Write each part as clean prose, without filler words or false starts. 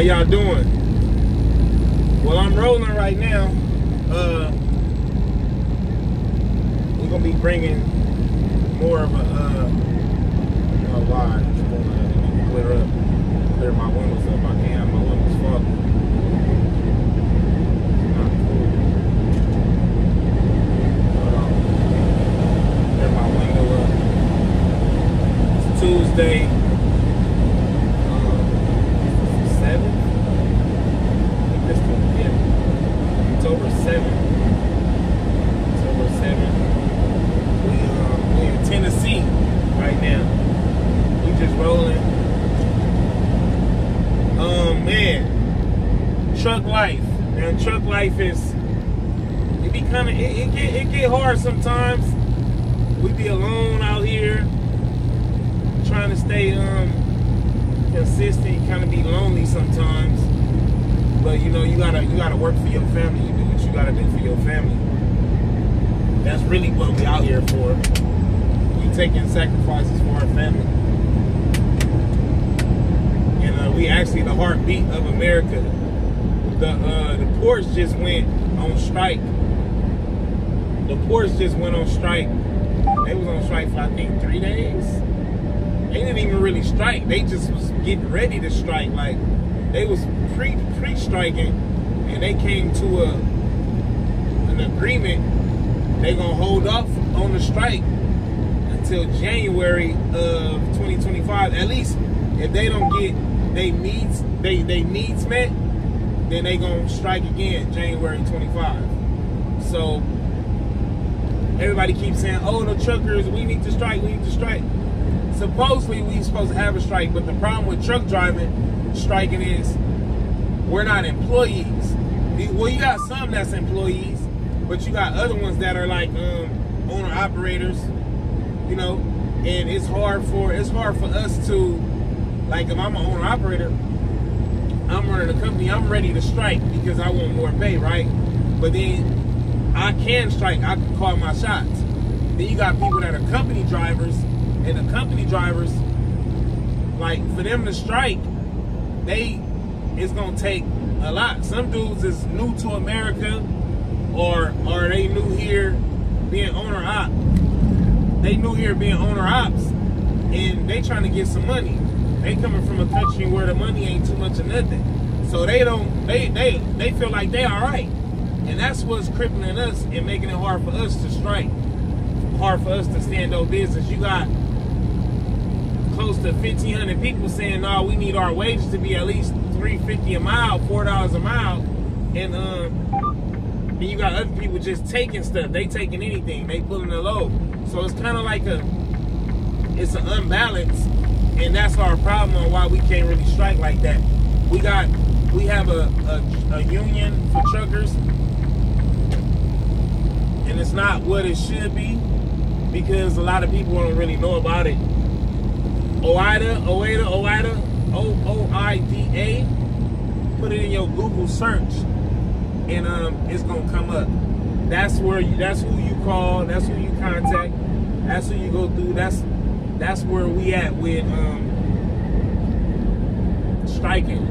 y'all doing? Well, I'm rolling right now. We're gonna be bringing more of a why? Clear my windows up. I can't have my windows fogged. Not cool. Clear my window up. It's Tuesday. 7th? October 7th. October 7th. We're in Tennessee right now. We just rolling. Man, truck life. Man, truck life is, it be kind of, it get hard sometimes. We be alone out here, trying to stay consistent, kind of be lonely sometimes. But you know, you gotta work for your family. You do what you gotta do for your family. That's really what we out here for. We taking sacrifices for our family. And we actually the heartbeat of America. The ports just went on strike. The ports just went on strike. They was on strike for I think 3 days. They didn't even really strike. They just was getting ready to strike. Like they was pre-striking, and they came to an agreement. They gonna hold off on the strike until January of 2025. At least if they don't get they needs met, then they gonna strike again January 25. So everybody keeps saying, "Oh, the truckers, we need to strike. We need to strike." Supposedly we supposed to have a strike, but the problem with truck striking is we're not employees. Well, you got some that's employees, but you got other ones that are like owner operators, you know. And it's hard for us to, like, if I'm an owner operator, I'm running a company, I'm ready to strike because I want more pay, right? But then I can strike, I can call my shots. Then you got people that are company drivers, and the company drivers, like, for them to strike, it's gonna take a lot. Some dudes is new to America, or they new here being owner op. They new here being owner ops, and they trying to get some money. They coming from a country where the money ain't too much of nothing, so they feel like they all right, and that's what's crippling us and making it hard for us to strike, hard for us to stand on business. You got close to 1,500 people saying, "No, we need our wages to be at least $3.50 a mile, $4 a mile," and you got other people just taking stuff. They taking anything. They pulling the load. So it's kind of like it's an unbalance, and that's our problem on why we can't really strike like that. We have a union for truckers, and it's not what it should be because a lot of people don't really know about it. OIDA, OOIDA. Put it in your Google search, and it's gonna come up. That's who you call. That's who you contact. That's who you go through. That's where we at with striking.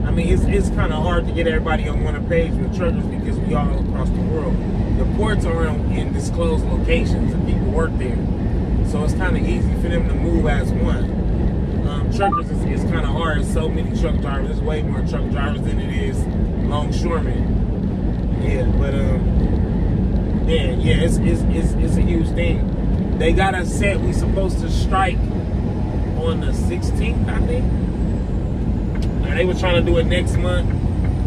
I mean, it's kind of hard to get everybody on one page with truckers because we all across the world. The ports are in disclosed locations and people work there, so it's kind of easy for them to move as one. Truckers is kind of hard. There's so many truck drivers. There's way more truck drivers than it is longshoremen. Yeah, but yeah, it's a huge thing. They got us set. We supposed to strike on the 16th, I think. And they were trying to do it next month.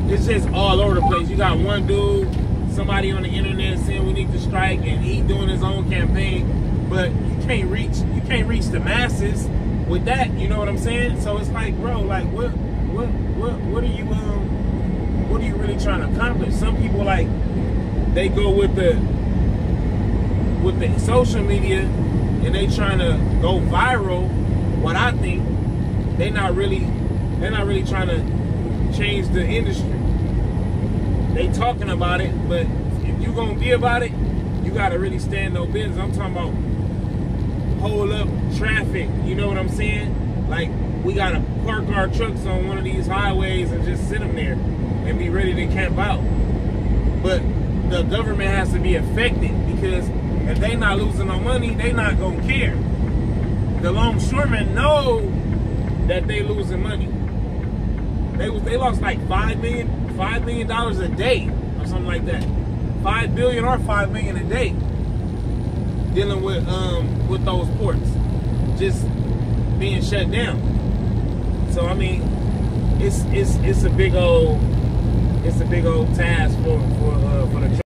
It's just all over the place. You got one dude, somebody on the internet saying we need to strike, and he doing his own campaign. But you can't reach the masses with that. You know what I'm saying? So it's like, bro, like what are you really trying to accomplish? Some people, like, they go with the social media and they trying to go viral. What I think, they're not really trying to change the industry. They talking about it, but if you gonna be about it, you gotta really stand no business. I'm talking about hold up traffic. You know what I'm saying? Like, we gotta park our trucks on one of these highways and just sit them there and be ready to camp out. But the government has to be affected, because if they not losing no money, they not gonna care. The longshoremen know that they losing money. They lost like $5 million a day or something like that. 5 billion or 5 million a day dealing with those ports just being shut down. So I mean, it's a big old task for the